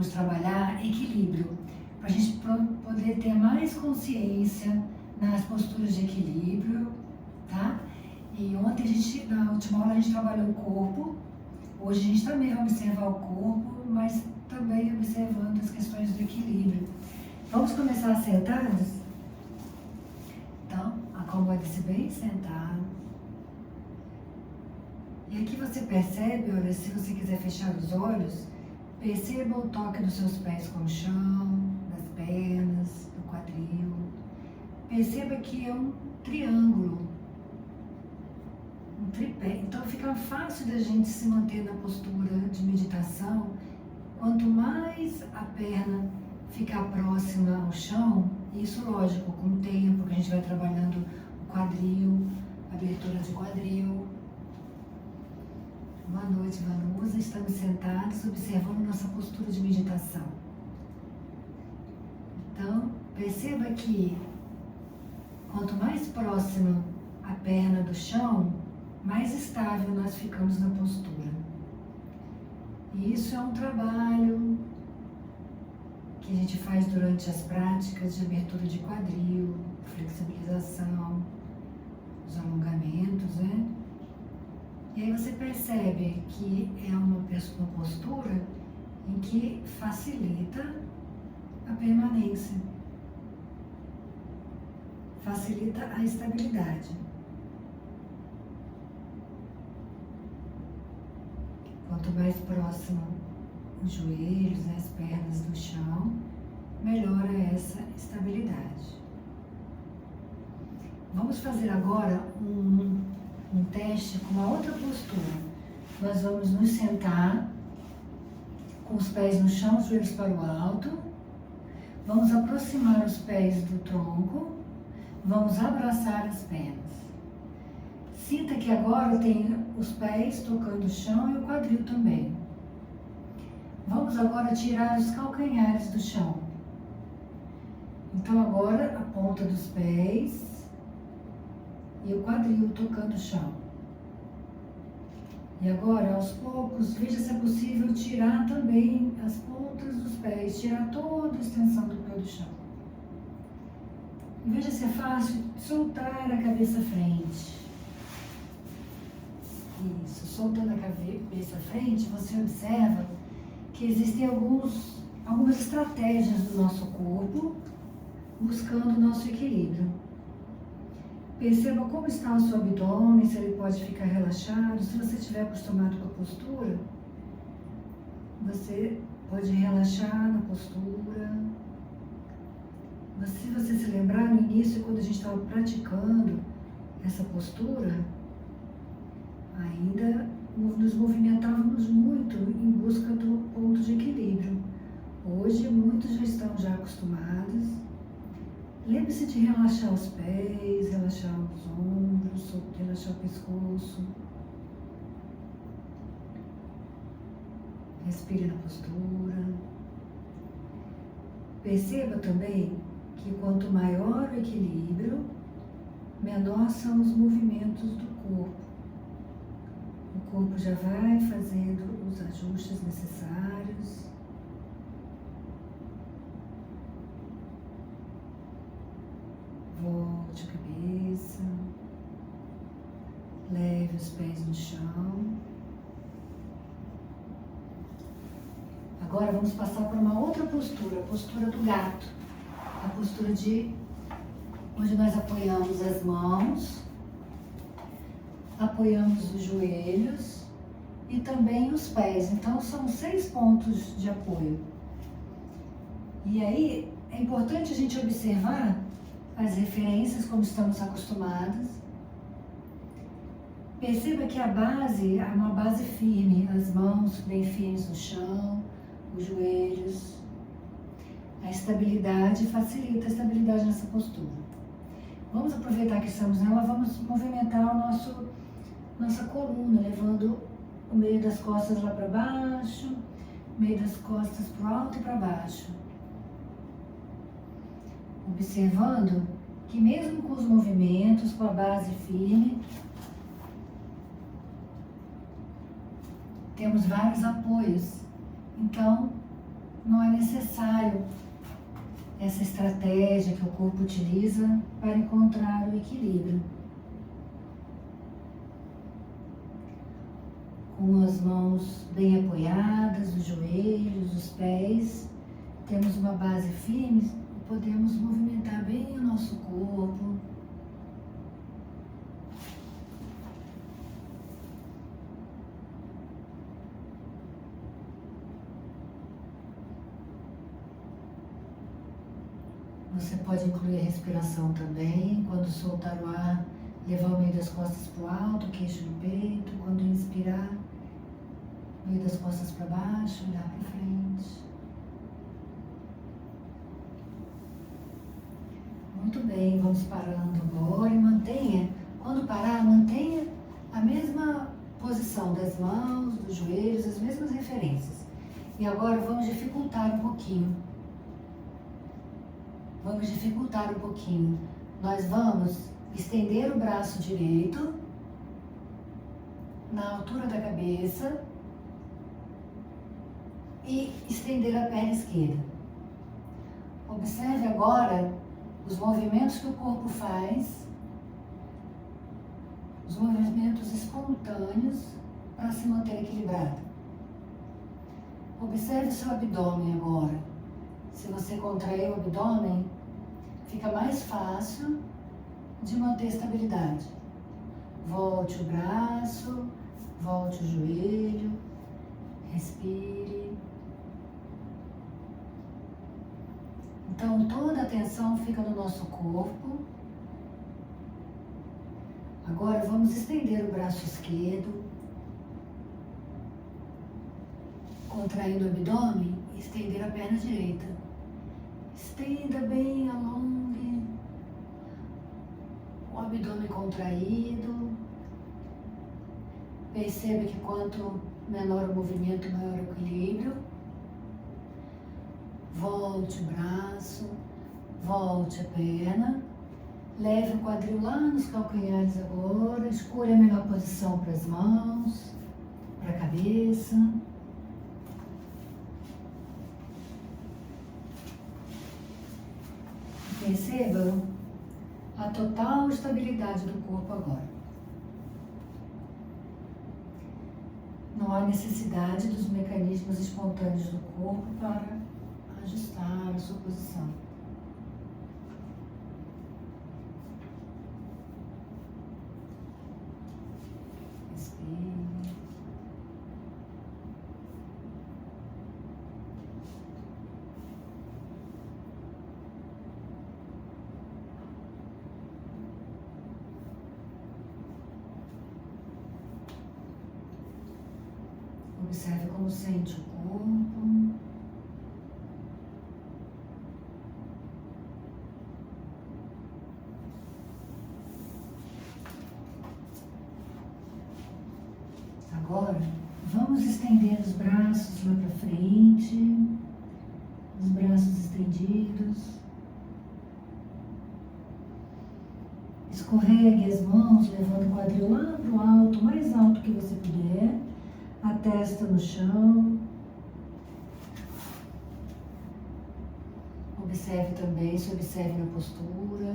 vamos trabalhar equilíbrio, para a gente poder ter mais consciência nas posturas de equilíbrio, tá? E ontem na última aula a gente trabalhou o corpo, hoje a gente também vai observar o corpo, mas também observando as questões do equilíbrio. Vamos começar sentados? Então, acomode-se bem sentado. E aqui você percebe, olha, se você quiser fechar os olhos, perceba o toque dos seus pés com o chão, das pernas, do quadril. Perceba que é um triângulo, um tripé. Então fica fácil da gente se manter na postura de meditação. Quanto mais a perna ficar próxima ao chão, isso lógico, com o tempo que a gente vai trabalhando o quadril, abertura de quadril. Boa noite, Vanusa. Estamos sentados observando nossa postura de meditação. Então, perceba que quanto mais próximo a perna do chão, mais estável nós ficamos na postura. E isso é um trabalho que a gente faz durante as práticas de abertura de quadril, flexibilização, os alongamentos, né? E aí você percebe que é uma postura em que facilita a permanência, facilita a estabilidade. Quanto mais próximo os joelhos, as pernas do chão, melhora essa estabilidade. Vamos fazer agora um teste com uma outra postura. Nós vamos nos sentar com os pés no chão, os joelhos para o alto. Vamos aproximar os pés do tronco. Vamos abraçar as pernas. Sinta que agora tem os pés tocando o chão e o quadril também. Vamos agora tirar os calcanhares do chão. Então agora a ponta dos pés e o quadril tocando o chão. E agora, aos poucos, veja se é possível tirar também as pontas dos pés, tirar toda a extensão do pé do chão. E veja se é fácil soltar a cabeça à frente. Isso, soltando a cabeça à frente, você observa que existem algumas estratégias do nosso corpo buscando o nosso equilíbrio. Perceba como está o seu abdômen, se ele pode ficar relaxado. Se você estiver acostumado com a postura, você pode relaxar na postura. Se você se lembrar, no início, quando a gente estava praticando essa postura, ainda nos movimentávamos muito em busca do ponto de equilíbrio. Hoje, muitos já estão acostumados. Lembre-se de relaxar os pés, relaxar os ombros, relaxar o pescoço. Respire na postura. Perceba também que quanto maior o equilíbrio, menor são os movimentos do corpo. O corpo já vai fazendo os ajustes necessários. Volte a cabeça, leve os pés no chão. Agora vamos passar por uma outra postura, a postura do gato. A postura onde nós apoiamos as mãos, apoiamos os joelhos e também os pés. Então são 6 pontos de apoio. E aí é importante a gente observar as referências como estamos acostumados. Perceba que a base é uma base firme, as mãos bem firmes no chão, os joelhos. A estabilidade facilita a estabilidade nessa postura. Vamos aproveitar que estamos nela, vamos movimentar nossa coluna, levando o meio das costas lá para baixo, meio das costas para o alto e para baixo. Observando que mesmo com os movimentos, com a base firme, temos vários apoios. Então, não necessário essa estratégia que o corpo utiliza para encontrar o equilíbrio. Com as mãos bem apoiadas, os joelhos, os pés, temos uma base firme e podemos movimentar bem o nosso corpo. Você pode incluir a respiração também. Quando soltar o ar, levar o meio das costas para o alto, queixo no peito. Quando inspirar, meio das costas para baixo, olhar para frente. Muito bem, vamos parando agora e mantenha. Quando parar, mantenha a mesma posição das mãos, dos joelhos, as mesmas referências. E agora vamos dificultar um pouquinho. Vamos dificultar um pouquinho. Nós vamos estender o braço direito na altura da cabeça e estender a perna esquerda. Observe agora os movimentos que o corpo faz, os movimentos espontâneos para se manter equilibrado. Observe seu abdômen agora. Se você contrair o abdômen, fica mais fácil de manter a estabilidade. Volte o braço, volte o joelho, respire. Então toda a atenção fica no nosso corpo. Agora vamos estender o braço esquerdo, contraindo o abdômen e estender a perna direita. Estenda bem, alongue o abdômen contraído. Perceba que quanto menor o movimento, maior o equilíbrio. Volte o braço, volte a perna. Leve o quadril lá nos calcanhares agora. Escolha a melhor posição para as mãos, para a cabeça. Perceba a total estabilidade do corpo agora. Não há necessidade dos mecanismos espontâneos do corpo para ajustar a sua posição. Respire. Observe como sente o corpo. Agora, vamos estender os braços lá para frente, os braços estendidos. Escorregue as mãos, levando o quadril lá para o alto, o mais alto que você puder. A testa no chão. Observe também, se observe na postura.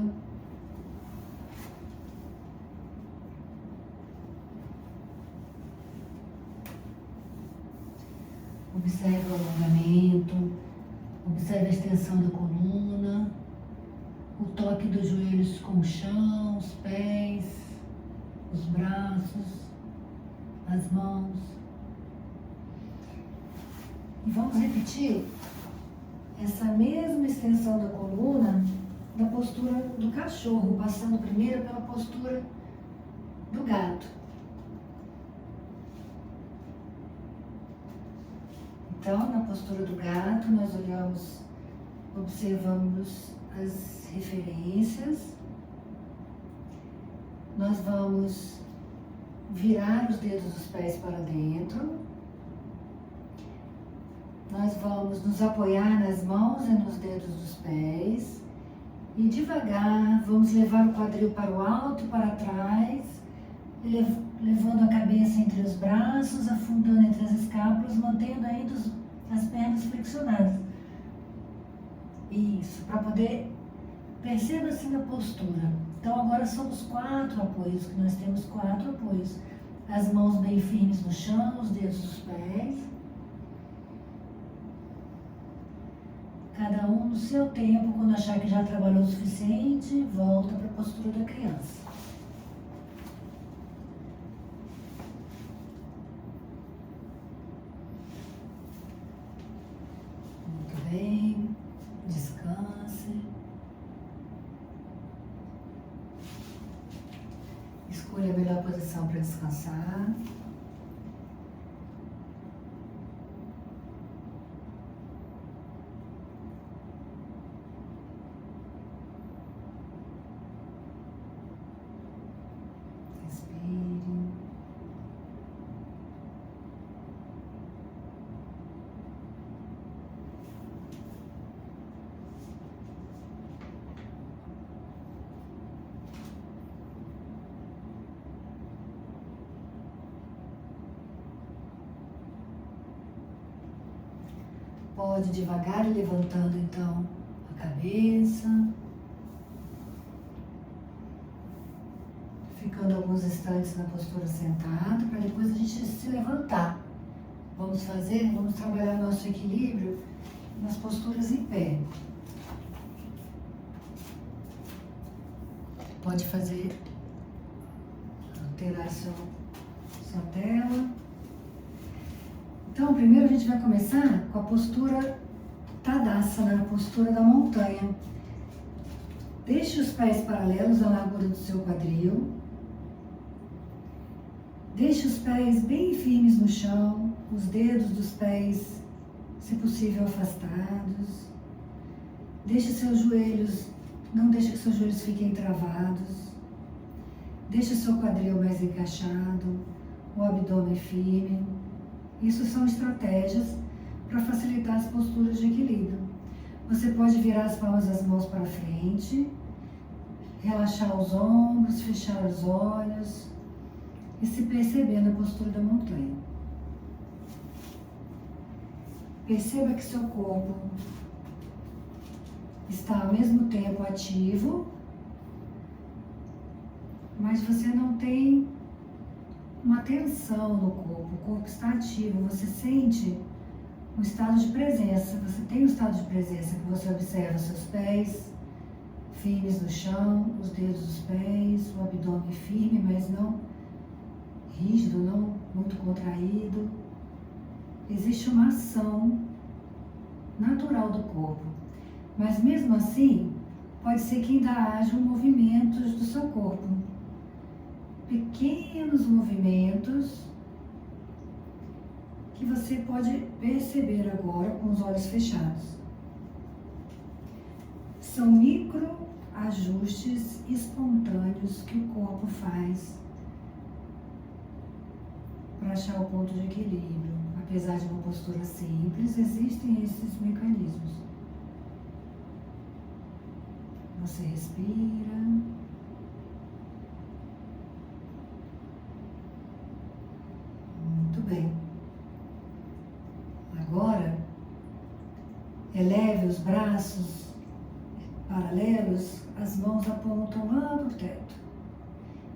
Observe o alongamento, observe a extensão da coluna, o toque dos joelhos com o chão, os pés, os braços, as mãos. E vamos repetir essa mesma extensão da coluna da postura do cachorro, passando primeiro pela postura do gato. Então, na postura do gato, nós olhamos, observamos as referências. Nós vamos virar os dedos dos pés para dentro. Nós vamos nos apoiar nas mãos e nos dedos dos pés e devagar vamos levar o quadril para o alto, para trás, levando a cabeça entre os braços, afundando entre as escápulas, mantendo ainda as pernas flexionadas. Isso, para poder... Perceba assim a postura. Então agora somos 4 apoios, que nós temos 4 apoios. As mãos bem firmes no chão, os dedos dos pés. Cada um no seu tempo, quando achar que já trabalhou o suficiente, volta para a postura da criança. Muito bem. Descanse. Escolha a melhor posição para descansar. Respire. Pode devagar ir levantando então a cabeça, ficando alguns instantes na postura sentada, para depois a gente se levantar. Vamos trabalhar nosso equilíbrio nas posturas em pé. Pode alterar sua tela. Então, primeiro a gente vai começar com a postura Tadasana, a postura da montanha. Deixe os pés paralelos à largura do seu quadril. Deixe os pés bem firmes no chão, os dedos dos pés, se possível, afastados. Não deixe que seus joelhos fiquem travados. Deixe seu quadril mais encaixado, o abdômen firme. Isso são estratégias para facilitar as posturas de equilíbrio. Você pode virar as palmas das mãos para frente, relaxar os ombros, fechar os olhos e se perceber na postura da montanha. Perceba que seu corpo está ao mesmo tempo ativo, mas você não tem uma tensão no corpo. O corpo está ativo, você sente um estado de presença. Você tem um estado de presença que você observa seus pés firmes no chão, os dedos dos pés, o abdômen firme, mas não rígido, não muito contraído. Existe uma ação natural do corpo, mas mesmo assim pode ser que ainda hajam movimentos do seu corpo, pequenos movimentos que você pode perceber agora com os olhos fechados. São micro ajustes espontâneos que o corpo faz para achar o ponto de equilíbrio. Apesar de uma postura simples, existem esses mecanismos. Você respira. Muito bem. Agora, eleve os braços paralelos, as mãos apontam lá para o teto.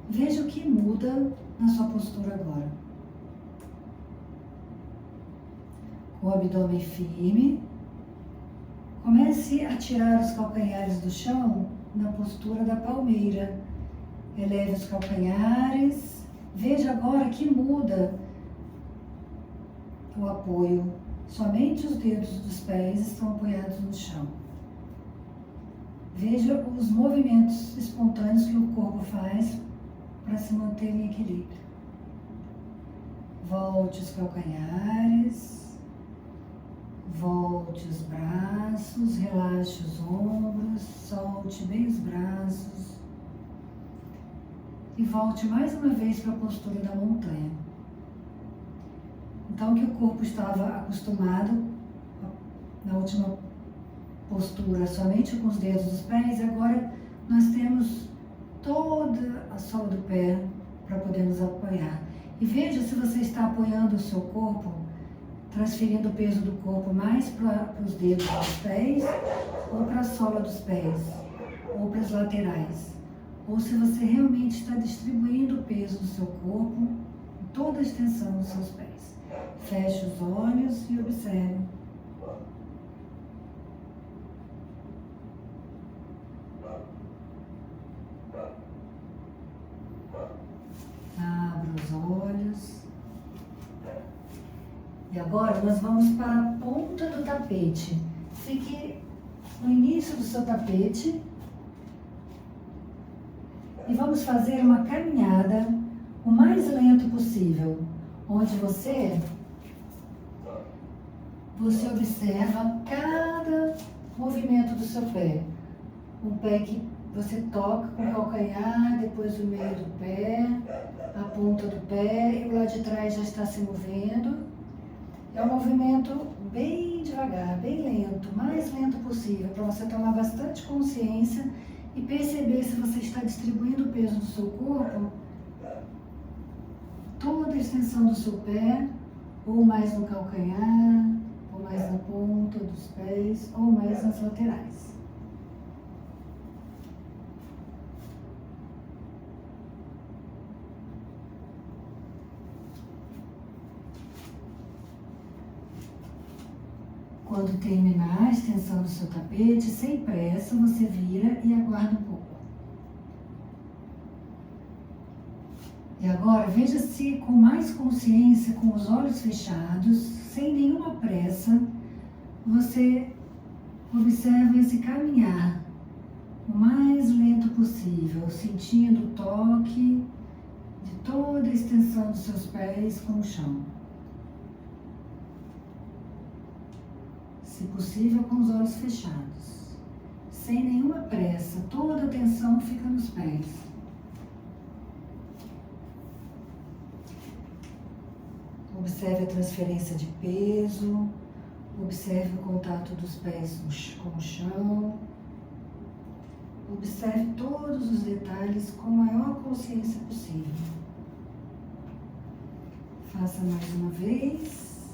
Veja o que muda na sua postura agora. O abdômen firme. Comece a tirar os calcanhares do chão na postura da palmeira. Eleve os calcanhares. Veja agora que muda o apoio. Somente os dedos dos pés estão apoiados no chão. Veja os movimentos espontâneos que o corpo faz para se manter em equilíbrio. Volte os calcanhares. Volte os braços, relaxe os ombros, solte bem os braços e volte mais uma vez para a postura da montanha. Então, que o corpo estava acostumado na última postura somente com os dedos dos pés, agora nós temos toda a sola do pé para poder nos apoiar. E veja se você está apoiando o seu corpo transferindo o peso do corpo mais para os dedos dos pés, ou para a sola dos pés, ou para as laterais. Ou se você realmente está distribuindo o peso do seu corpo em toda a extensão dos seus pés. Feche os olhos e observe. Abra os olhos. E agora nós vamos para a ponta do tapete. Fique no início do seu tapete. E vamos fazer uma caminhada o mais lento possível, onde você observa cada movimento do seu pé. O pé que você toca com o calcanhar, depois o meio do pé, a ponta do pé, e o lado de trás já está se movendo. É um movimento bem devagar, bem lento, o mais lento possível, para você tomar bastante consciência e perceber se você está distribuindo o peso do seu corpo, toda a extensão do seu pé, ou mais no calcanhar, ou mais na ponta dos pés, ou mais nas laterais. Quando terminar a extensão do seu tapete, sem pressa, você vira e aguarda um pouco. E agora, veja se com mais consciência, com os olhos fechados, sem nenhuma pressa, você observa esse caminhar o mais lento possível, sentindo o toque de toda a extensão dos seus pés com o chão. Se possível, com os olhos fechados, sem nenhuma pressa, toda a atenção fica nos pés. Observe a transferência de peso, observe o contato dos pés com o chão, observe todos os detalhes com a maior consciência possível. Faça mais uma vez,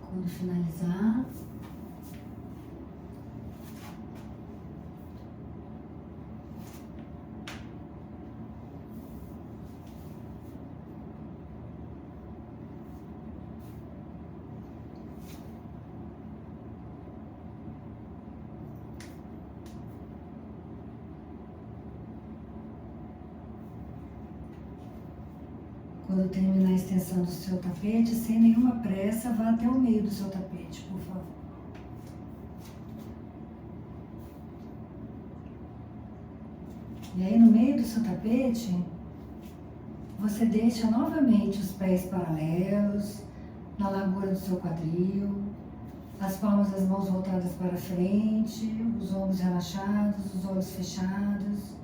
quando finalizar. Quando terminar a extensão do seu tapete, sem nenhuma pressa, vá até o meio do seu tapete, por favor. E aí, no meio do seu tapete, você deixa novamente os pés paralelos, na largura do seu quadril, as palmas das mãos voltadas para frente, os ombros relaxados, os olhos fechados.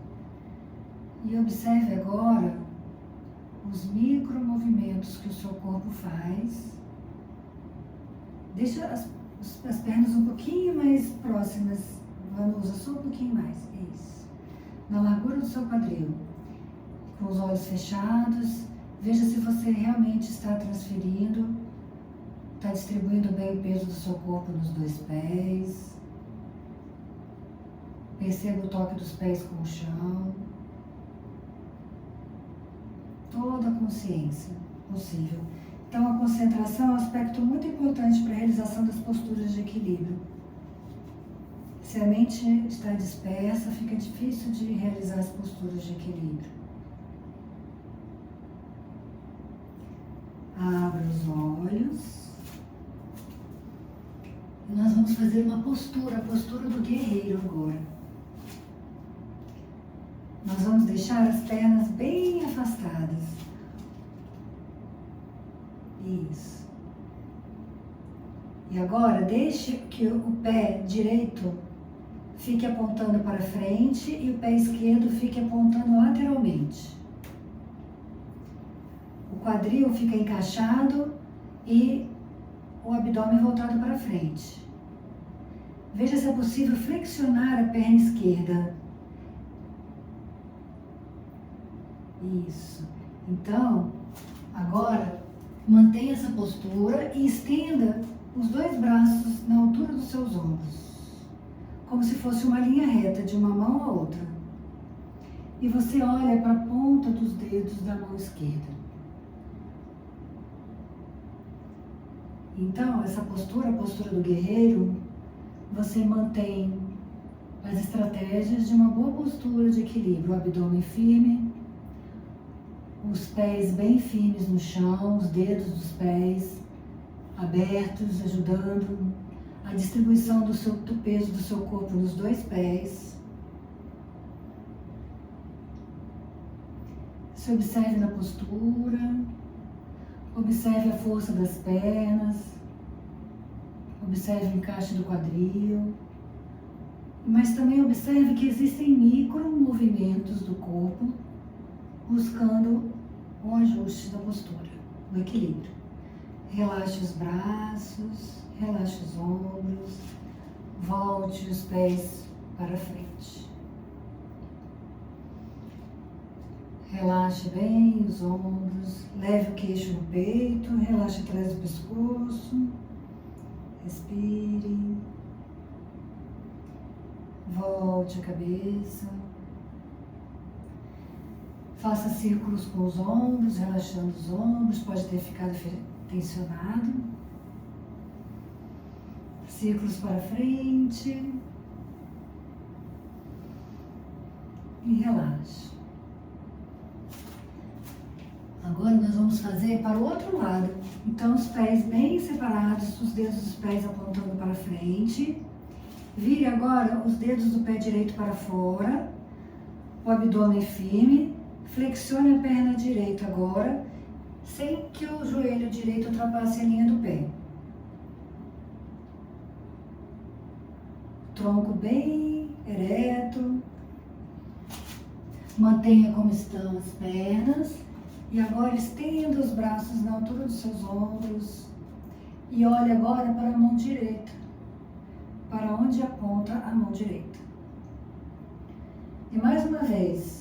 E observe agora os micromovimentos que o seu corpo faz. Deixa as pernas um pouquinho mais próximas, Vanusa, só um pouquinho mais, isso. Na largura do seu quadril, com os olhos fechados, veja se você realmente está transferindo, está distribuindo bem o peso do seu corpo nos dois pés. Perceba o toque dos pés com o chão. Toda a consciência possível. Então, a concentração é um aspecto muito importante para a realização das posturas de equilíbrio. Se a mente está dispersa, fica difícil de realizar as posturas de equilíbrio. Abra os olhos. E nós vamos fazer uma postura, a postura do guerreiro agora. Nós vamos deixar as pernas bem afastadas. Isso. E agora deixe que o pé direito fique apontando para frente e o pé esquerdo fique apontando lateralmente. O quadril fica encaixado e o abdômen voltado para frente. Veja se é possível flexionar a perna esquerda. Isso. Então, agora, Mantenha essa postura e estenda os dois braços na altura dos seus ombros, como se fosse uma linha reta de uma mão a outra. E você olha para a ponta dos dedos da mão esquerda. Então, essa postura, a postura do guerreiro, você mantém as estratégias de uma boa postura de equilíbrio, o abdômen firme, os pés bem firmes no chão, os dedos dos pés abertos, ajudando a distribuição do peso do seu corpo nos dois pés. Se observe na postura, observe a força das pernas, observe o encaixe do quadril, mas também observe que existem micro movimentos do corpo buscando o ajuste da postura, o equilíbrio. Relaxe os braços, relaxe os ombros, volte os pés para frente. Relaxe bem os ombros, leve o queixo no peito, relaxe atrás do pescoço, respire, volte a cabeça. Faça círculos com os ombros, relaxando os ombros, pode ter ficado tensionado. Círculos para frente. E relaxe. Agora nós vamos fazer para o outro lado. Então os pés bem separados, os dedos dos pés apontando para frente. Vire agora os dedos do pé direito para fora. O abdômen firme. Flexione a perna direita agora, sem que o joelho direito ultrapasse a linha do pé. Tronco bem ereto. Mantenha como estão as pernas. E agora estenda os braços na altura dos seus ombros. E olhe agora para a mão direita. Para onde aponta a mão direita. E mais uma vez.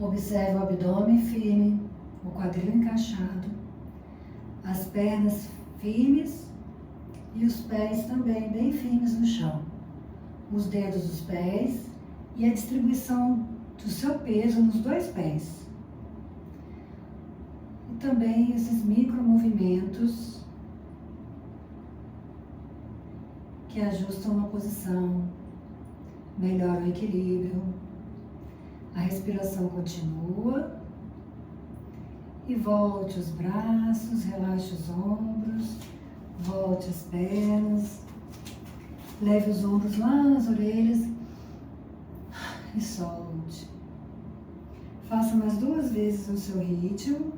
Observe o abdômen firme, o quadril encaixado, as pernas firmes e os pés também bem firmes no chão. Os dedos dos pés e a distribuição do seu peso nos dois pés. E também esses micro movimentos que ajustam a posição, melhoram o equilíbrio. A respiração continua e volte os braços, relaxe os ombros, volte as pernas, leve os ombros lá nas orelhas e solte. Faça mais 2 vezes no seu ritmo,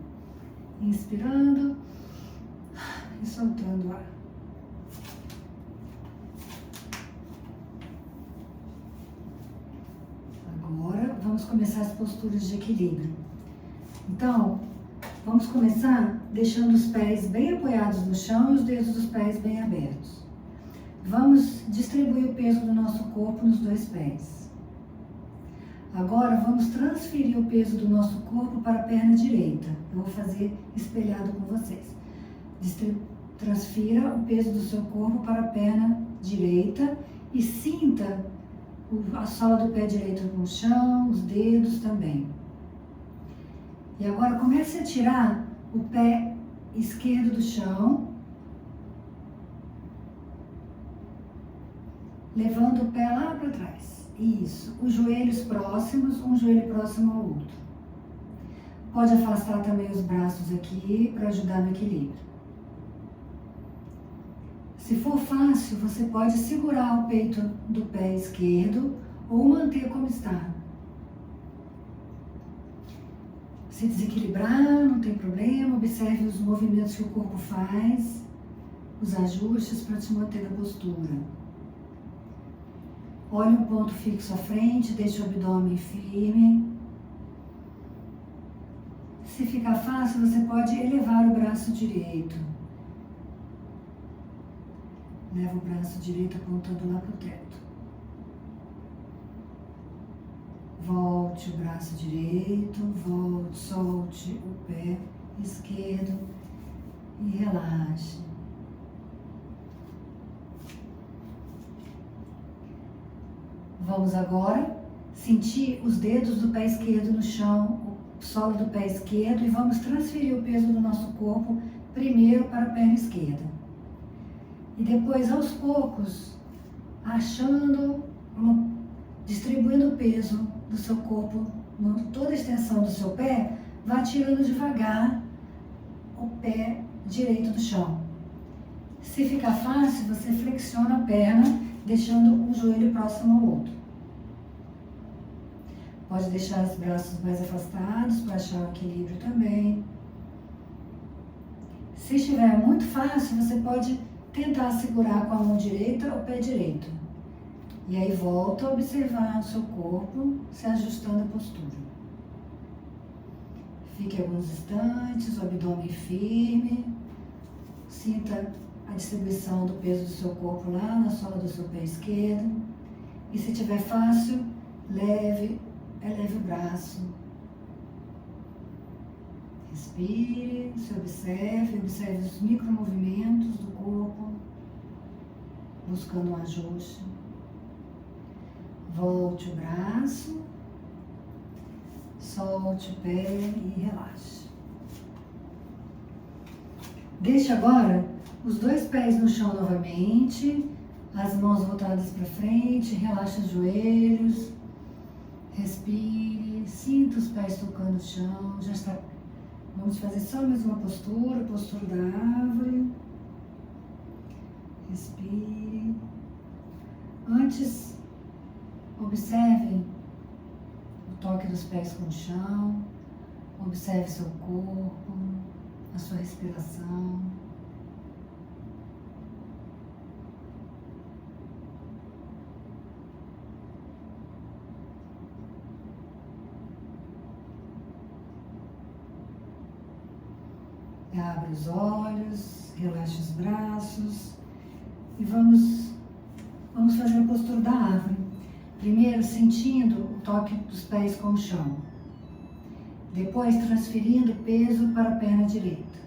inspirando e soltando o ar. Agora, vamos começar as posturas de equilíbrio. Então, vamos começar deixando os pés bem apoiados no chão e os dedos dos pés bem abertos. Vamos distribuir o peso do nosso corpo nos dois pés. Agora, vamos transferir o peso do nosso corpo para a perna direita. Eu vou fazer espelhado com vocês. Transfira o peso do seu corpo para a perna direita e sinta a sola do pé direito no chão, os dedos também. E agora comece a tirar o pé esquerdo do chão, levando o pé lá para trás. Isso, os joelhos próximos, um joelho próximo ao outro. Pode afastar também os braços aqui para ajudar no equilíbrio. Se for fácil, você pode segurar o peito do pé esquerdo ou manter como está. Se desequilibrar, não tem problema, observe os movimentos que o corpo faz, os ajustes para te manter na postura. Olhe um ponto fixo à frente, deixe o abdômen firme. Se ficar fácil, você pode elevar o braço direito. Leva o braço direito apontando lá para o teto. Volte o braço direito, volte, solte o pé esquerdo e relaxe. Vamos agora sentir os dedos do pé esquerdo no chão, o solo do pé esquerdo, e vamos transferir o peso do nosso corpo primeiro para a perna esquerda. E depois, aos poucos, distribuindo o peso do seu corpo, toda a extensão do seu pé, vá tirando devagar o pé direito do chão. Se ficar fácil, você flexiona a perna, deixando um joelho próximo ao outro. Pode deixar os braços mais afastados para achar o equilíbrio também. Se estiver muito fácil, você pode tentar segurar com a mão direita o pé direito. E aí volta a observar o seu corpo se ajustando à postura. Fique alguns instantes, o abdômen firme. Sinta a distribuição do peso do seu corpo lá na sola do seu pé esquerdo. E se tiver fácil, eleve o braço. Respire, se observe os micromovimentos do corpo, buscando um ajuste. Volte o braço, solte o pé e relaxe. Deixe agora os dois pés no chão novamente, as mãos voltadas para frente, relaxe os joelhos, respire, sinta os pés tocando o chão, já está. Vamos fazer só mais uma postura da árvore. Respire. Antes, observe o toque dos pés com o chão, observe seu corpo, a sua respiração. Abre os olhos, relaxe os braços e vamos fazer a postura da árvore. Primeiro sentindo o toque dos pés com o chão. Depois transferindo o peso para a perna direita.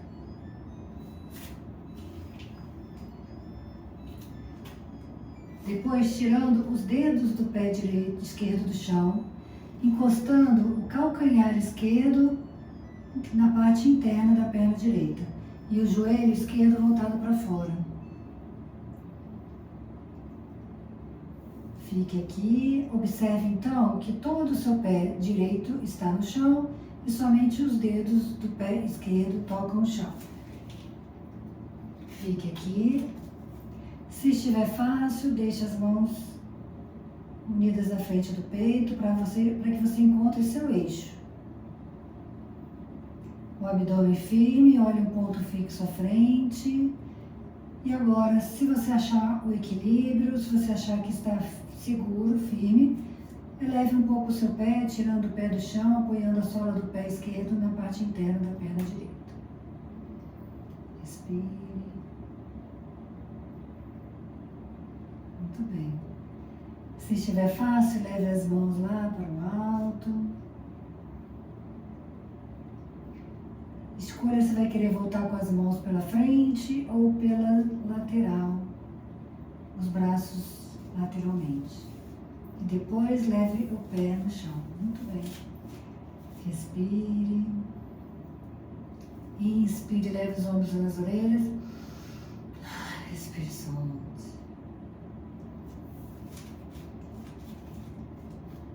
Depois tirando os dedos do pé esquerdo do chão, encostando o calcanhar esquerdo na parte interna da perna direita e o joelho esquerdo voltado para fora. Fique aqui, observe então que todo o seu pé direito está no chão e somente os dedos do pé esquerdo tocam o chão. Fique aqui. Se estiver fácil, deixe as mãos unidas à frente do peito para que você encontre seu eixo. O abdômen firme, olhe um ponto fixo à frente. E agora, se você achar o equilíbrio, se você achar que está seguro, firme, eleve um pouco o seu pé, tirando o pé do chão, apoiando a sola do pé esquerdo na parte interna da perna direita. Respire. Muito bem. Se estiver fácil, leve as mãos lá para o alto. Escolha se vai querer voltar com as mãos pela frente ou pela lateral, os braços lateralmente. E depois leve o pé no chão. Muito bem. Respire. Inspire, leve os ombros nas orelhas. Respire, solte.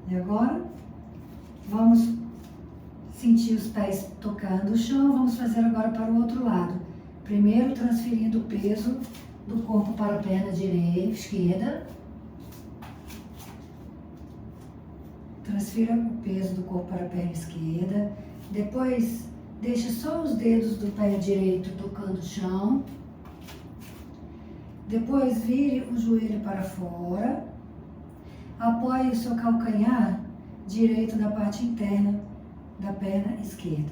E agora, vamos sentir os pés tocando o chão. Vamos fazer agora para o outro lado. Primeiro, transferindo o peso do corpo para a perna esquerda. Transfira o peso do corpo para a perna esquerda. Depois, deixe só os dedos do pé direito tocando o chão. Depois, vire o joelho para fora. Apoie o seu calcanhar direito na parte interna da perna esquerda.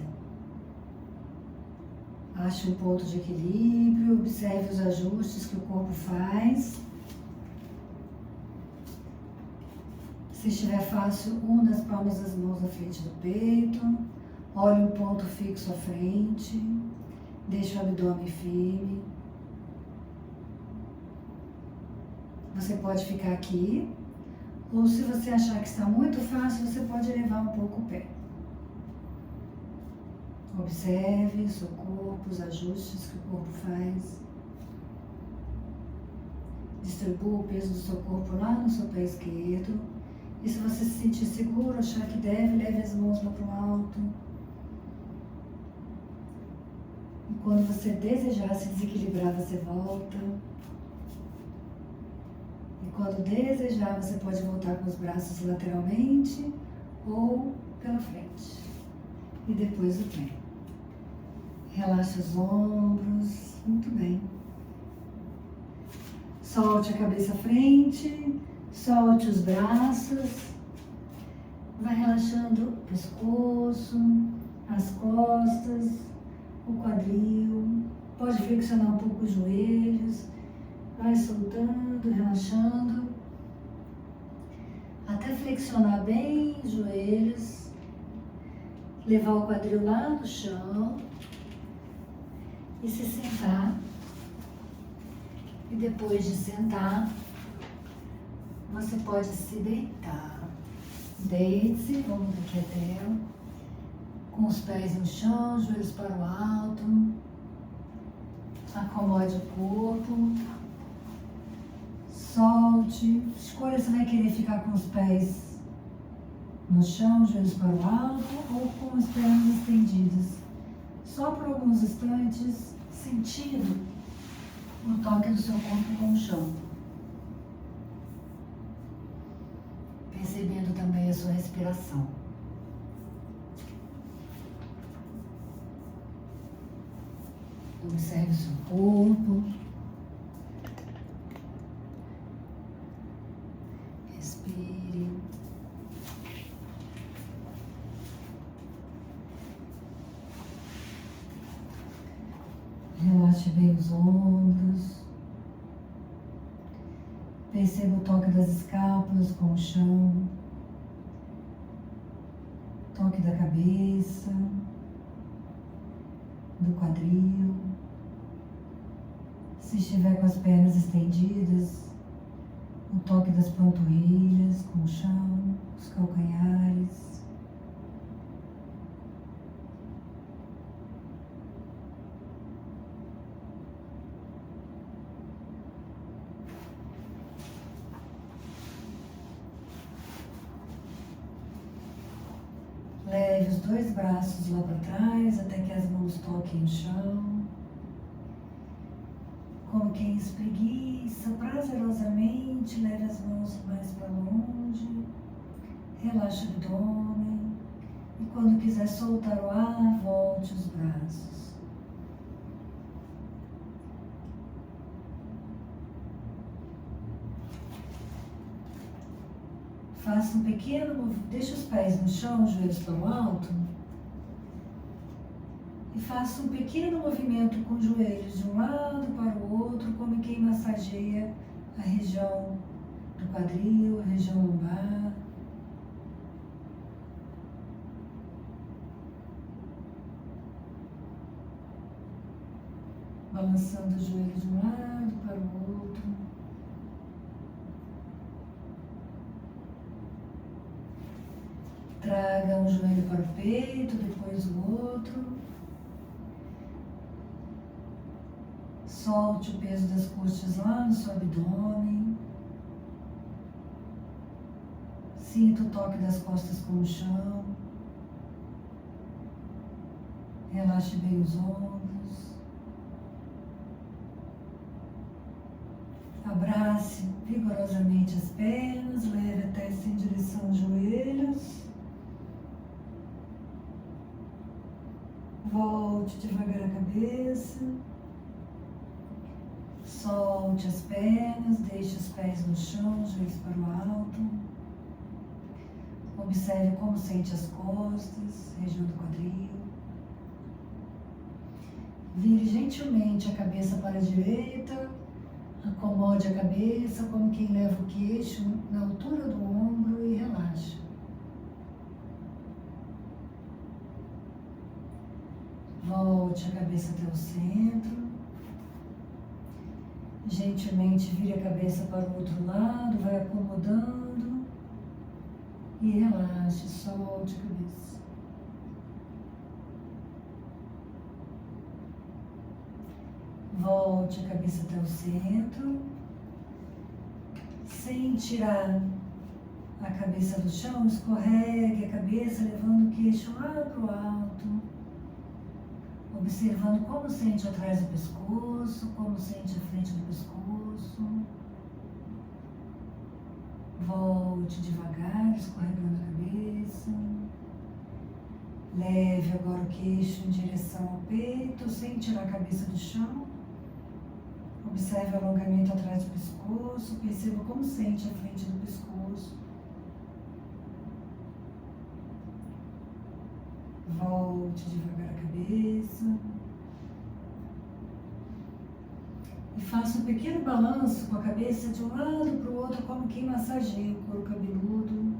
Ache um ponto de equilíbrio, observe os ajustes que o corpo faz. Se estiver fácil, una as palmas das mãos na frente do peito, olhe um ponto fixo à frente Deixe o abdômen firme. Você pode ficar aqui, ou se você achar que está muito fácil, você pode elevar um pouco o pé. Observe o seu corpo, os ajustes que o corpo faz. Distribua o peso do seu corpo lá no seu pé esquerdo. E se você se sentir seguro, achar que deve, leve as mãos lá para o alto. E quando você desejar se desequilibrar, você volta. E quando desejar, você pode voltar com os braços lateralmente ou pela frente. E depois o pé. Relaxa os ombros. Muito bem. Solte a cabeça à frente. Solte os braços. Vai relaxando o pescoço, as costas, o quadril. Pode flexionar um pouco os joelhos. Vai soltando, relaxando. Até flexionar bem os joelhos. Levar o quadril lá no chão. E se sentar. E depois de sentar, você pode se deitar. Deite-se, vamos aqui até, com os pés no chão, joelhos para o alto. Acomode o corpo. Solte. Escolha se vai querer ficar com os pés no chão, joelhos para o alto, ou com as pernas estendidas. Só por alguns instantes, sentindo o toque do seu corpo com o chão. Percebendo também a sua respiração. Observe o seu corpo. Respire. Relaxe bem os ombros. Perceba o toque das escápulas com o chão. Toque da cabeça, do quadril. Se estiver com as pernas estendidas, o toque das panturrilhas com o chão, os calcanhares. Leve os dois braços lá para trás até que as mãos toquem o chão. Como quem espreguiça prazerosamente, leve as mãos mais para longe. Relaxa o abdômen. E quando quiser soltar o ar, volte os braços. Faça um pequeno movimento, deixe os pés no chão, os joelhos para o alto. E faça um pequeno movimento com os joelhos de um lado para o outro, como quem massageia a região do quadril, a região lombar. Balançando os joelhos de um lado para o outro. Traga um joelho para o peito, depois o outro. Solte o peso das coxas lá no seu abdômen. Sinta o toque das costas com o chão. Relaxe bem os ombros. Abrace vigorosamente as pernas, leve a testa em direção aos joelhos. Volte devagar a cabeça. Solte as pernas, deixe os pés no chão, joelhos para o alto. Observe como sente as costas, região do quadril. Vire gentilmente a cabeça para a direita. Acomode a cabeça como quem leva o queixo na altura do ombro e relaxa. Volte Volte a cabeça até o centro. Gentilmente vire a cabeça para o outro lado, vai acomodando e relaxe, solte a cabeça. Volte a cabeça até o centro, sem tirar a cabeça do chão, escorregue a cabeça, levando o queixo lá para o alto, observando como sente atrás do pescoço, como sente a frente do pescoço. Volte devagar, escorregando a cabeça. Leve agora o queixo em direção ao peito, sem tirar a cabeça do chão. Observe o alongamento atrás do pescoço, perceba como sente a frente do pescoço. Volte devagar a cabeça. E faça um pequeno balanço com a cabeça de um lado para o outro, como quem massageia o couro cabeludo.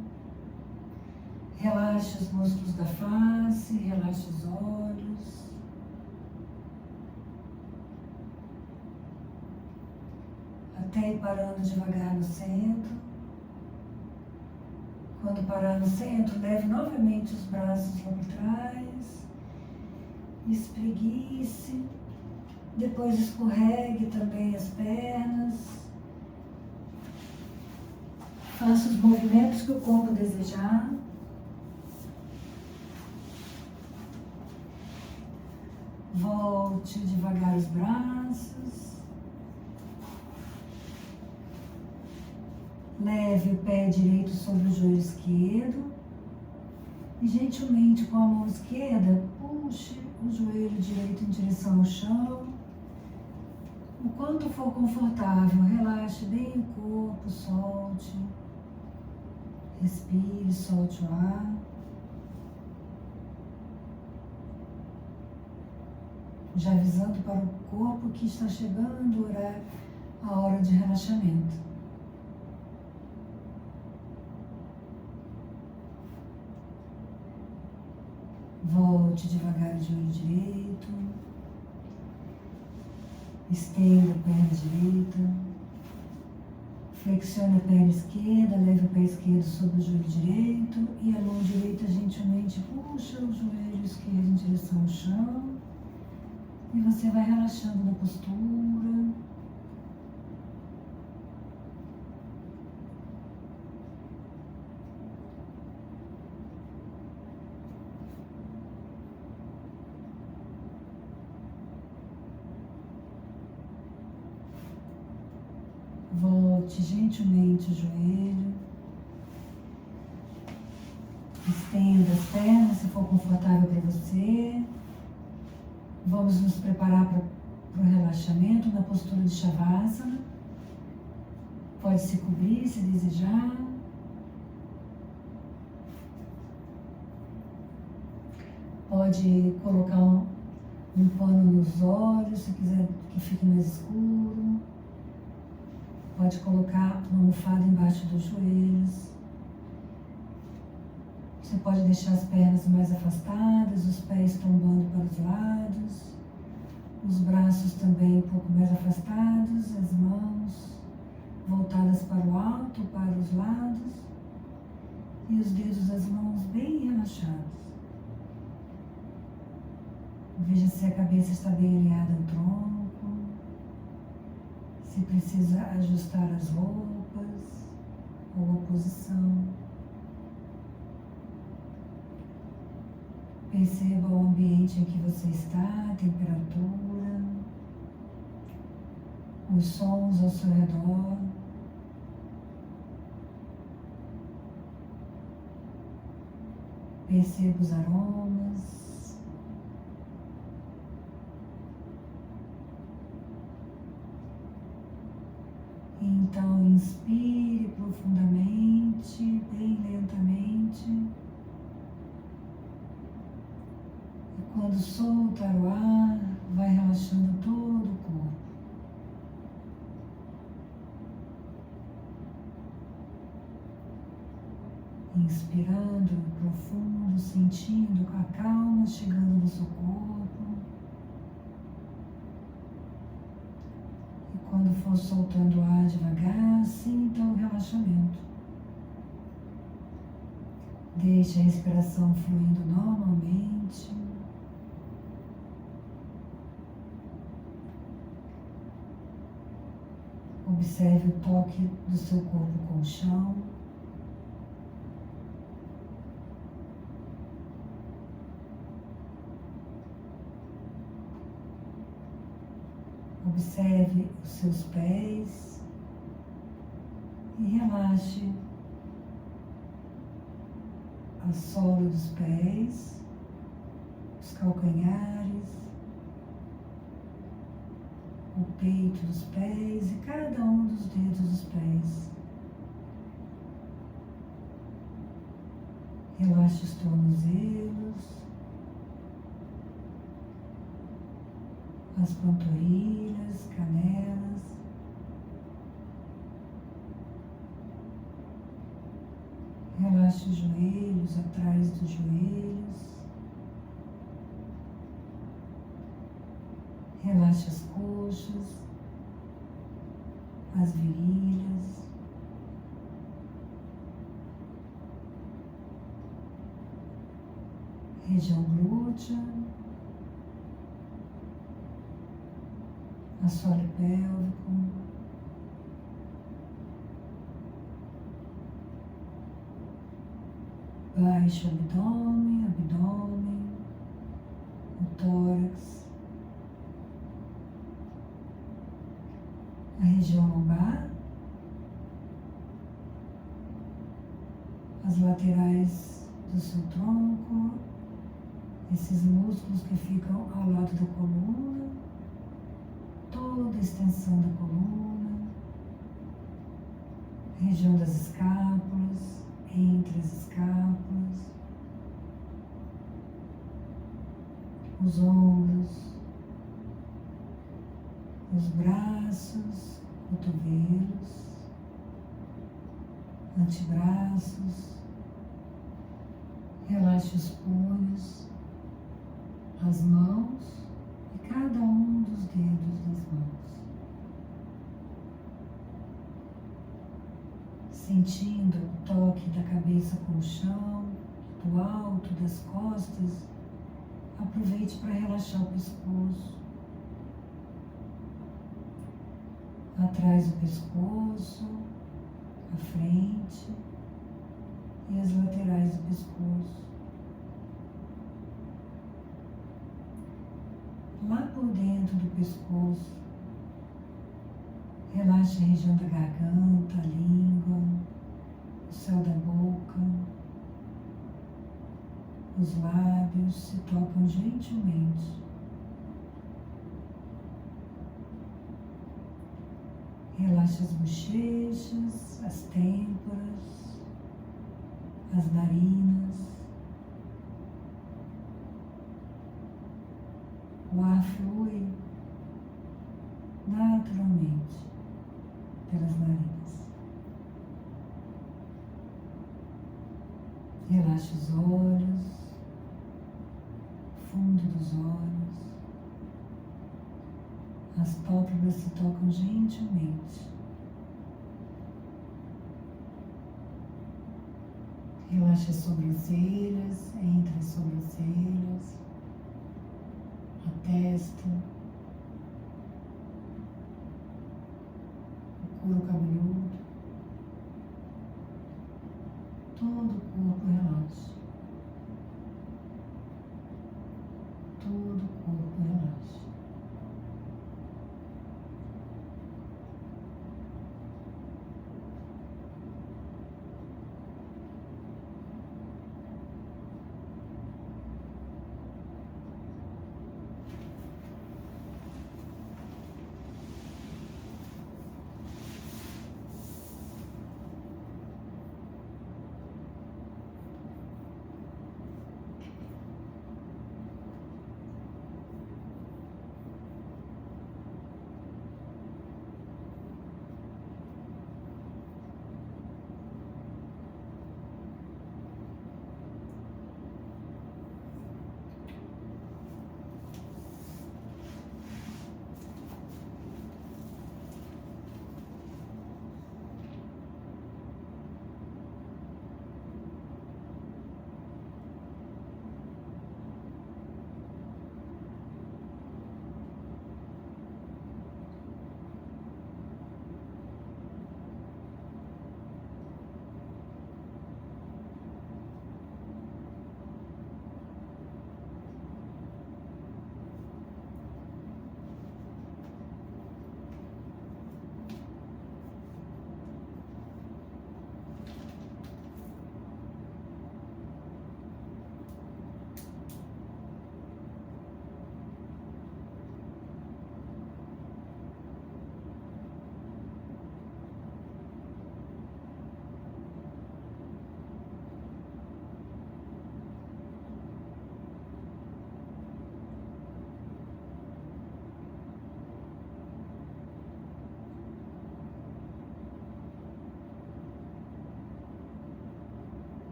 Relaxe os músculos da face, relaxe os olhos. Até ir parando devagar no centro. Quando parar no centro, leve novamente os braços lá para trás. Espreguice. Depois escorregue também as pernas. Faça os movimentos que o corpo desejar. Volte devagar os braços. Leve o pé direito sobre o joelho esquerdo e gentilmente com a mão esquerda puxe o joelho direito em direção ao chão. O quanto for confortável, relaxe bem o corpo, solte. Respire, solte o ar. Já avisando para o corpo que está chegando a hora de relaxamento. Volte devagar o joelho direito. Estenda a perna direita. Flexione a perna esquerda, leve o pé esquerdo sobre o joelho direito e a mão direita gentilmente puxa o joelho esquerdo em direção ao chão. E você vai relaxando na postura. Volte gentilmente o joelho. Estenda as pernas se for confortável para você. Vamos nos preparar para o relaxamento na postura de Shavasana. Pode se cobrir se desejar. Pode colocar um pano nos olhos se quiser que fique mais escuro. Pode colocar uma almofada embaixo dos joelhos. Você pode deixar as pernas mais afastadas, os pés tombando para os lados, os braços também um pouco mais afastados, as mãos voltadas para o alto, para os lados e os dedos das mãos bem relaxados. Veja se a cabeça está bem alinhada ao tronco, se precisa ajustar as roupas ou a posição. Perceba o ambiente em que você está, a temperatura, os sons ao seu redor. Perceba os aromas. Então, inspire profundamente, bem lentamente. Quando soltar o ar, vai relaxando todo o corpo. Inspirando profundo, sentindo a calma chegando no seu corpo. Quando for soltando o ar devagar, sinta o relaxamento. Deixe a respiração fluindo normalmente. Observe o toque do seu corpo com o chão. Observe os seus pés e relaxe a sola dos pés, os calcanhares, o peito dos pés e cada um dos dedos dos pés. Relaxe os tornozelos, as panturrilhas, canelas. Relaxe os joelhos, atrás dos joelhos. Relaxe as coxas, as virilhas. Região glútea. Assoalho pélvico. Baixo abdômen, o tórax, a região lombar, as laterais do seu tronco, esses músculos que ficam ao lado da coluna, toda a extensão da coluna, região das escápulas, entre as escápulas, os ombros, os braços, cotovelos, antebraços. Relaxe os punhos, as mãos e cada um dos dedos das mãos. Sentindo o toque da cabeça com o chão, do alto, das costas, aproveite para relaxar o pescoço. Atrás do pescoço, a frente e as laterais do pescoço. Lá por dentro do pescoço, relaxe a região da garganta, a língua, o céu da boca. Os lábios se tocam gentilmente. Relaxe as bochechas, as têmporas, as narinas. O ar flui naturalmente pelas narinas. Relaxe os olhos, fundo dos olhos. As pálpebras se tocam gentilmente. Relaxe as sobrancelhas, entre as sobrancelhas, a testa, o couro cabeludo, todo o corpo relaxa, todo o corpo relaxa.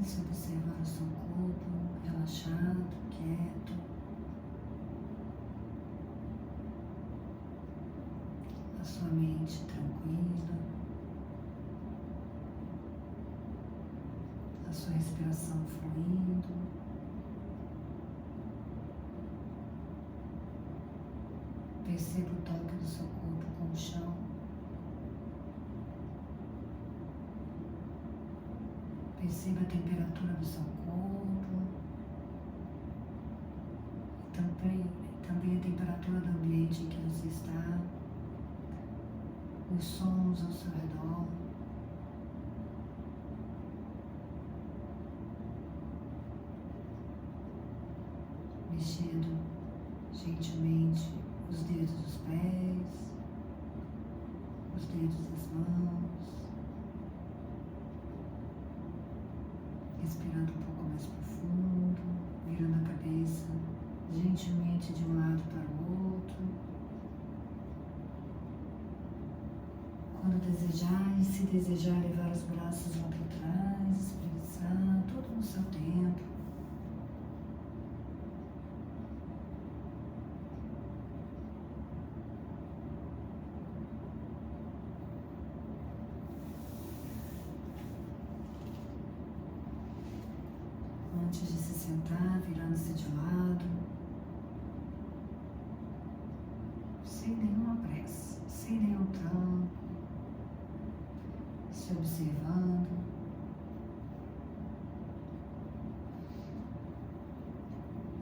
Se observar o seu corpo relaxado, quieto, a sua mente tranquila, a sua respiração fluindo. Perceba o toque do seu corpo com o chão. Perceba a temperatura do seu corpo e também a temperatura do ambiente em que você está, os sons ao seu redor. Mexendo gentilmente os dedos dos pés, os dedos das mãos, respirando um pouco mais profundo, virando a cabeça gentilmente de um lado para o outro. Quando desejar e se desejar levar os braços lá para trás, espreguiçar, tudo no seu tempo. Antes de se sentar, virando-se de lado, sem nenhuma pressa, sem nenhum tranco, se observando.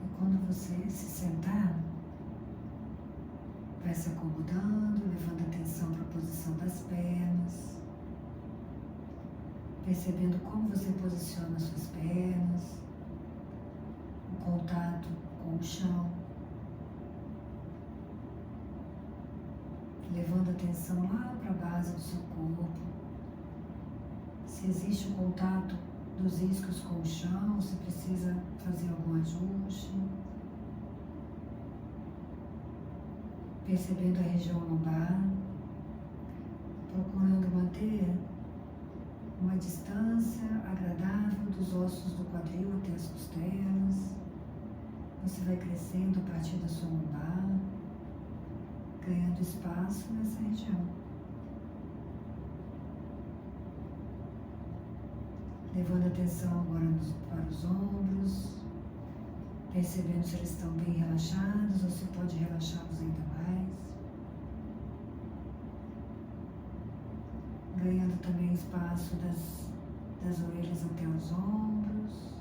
E quando você se sentar, vai se acomodando, levando atenção para a posição das pernas, percebendo como você posiciona as suas pernas, o contato com o chão, levando a atenção lá para a base do seu corpo, se existe um contato dos isquios com o chão, se precisa fazer algum ajuste, percebendo a região lombar, procurando manter uma distância agradável dos ossos do quadril até as costelas. Você vai crescendo a partir da sua lombar, ganhando espaço nessa região. Levando a atenção agora para os ombros, percebendo se eles estão bem relaxados ou se pode relaxá-los ainda mais. Ganhando também espaço das orelhas até os ombros,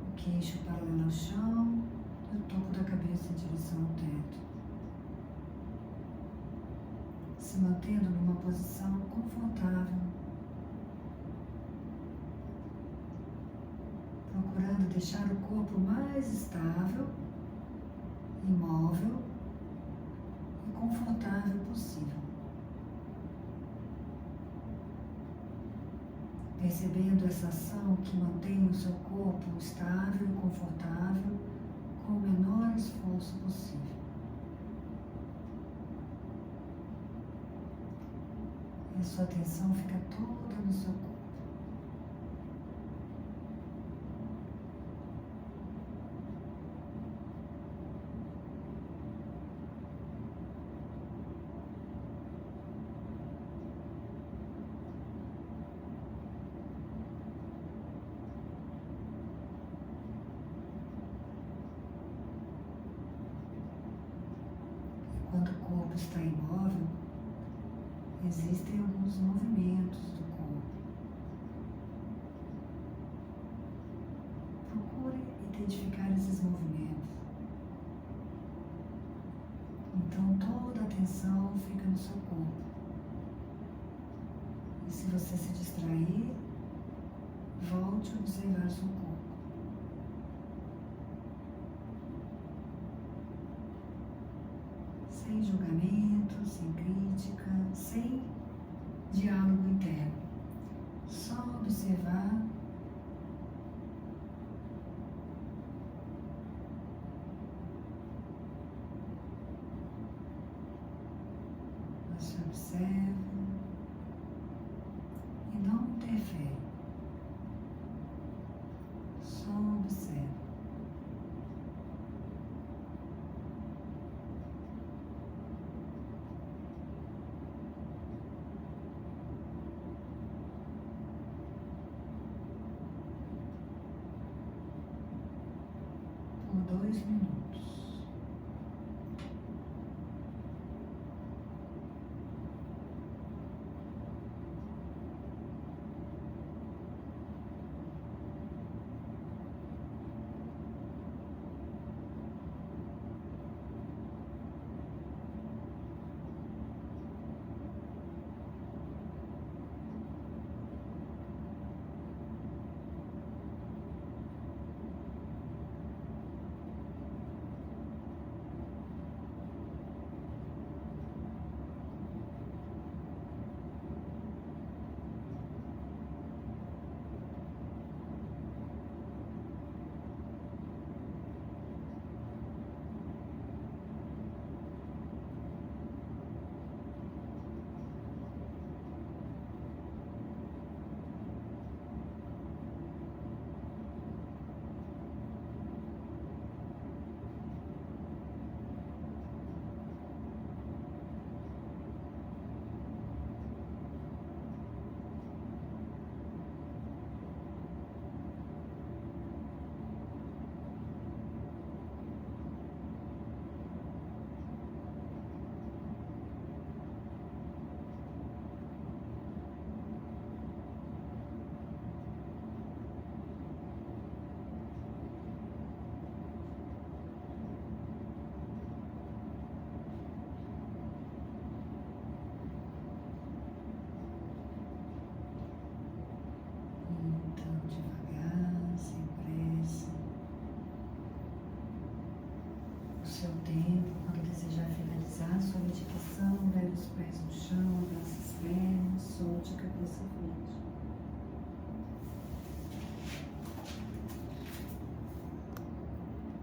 o queixo paralelo ao chão e o topo da cabeça em direção ao teto. Se mantendo numa posição confortável, procurando deixar o corpo mais estável, imóvel e confortável possível. Percebendo essa ação que mantém o seu corpo estável e confortável com o menor esforço possível. E a sua atenção fica toda no seu corpo. Quando o corpo está imóvel, existem alguns movimentos do corpo. Procure identificar esses movimentos. Então toda a atenção fica no seu corpo. E se você se distrair, volte a observar o seu corpo. Sem julgamento, sem crítica, sem diálogo interno. Só observar você observa e não interfere. minutos. Então, devagar, sem pressa, o seu tempo, quando desejar finalizar a sua meditação, leve os pés no chão, abraça as pernas, solte a cabeça frente.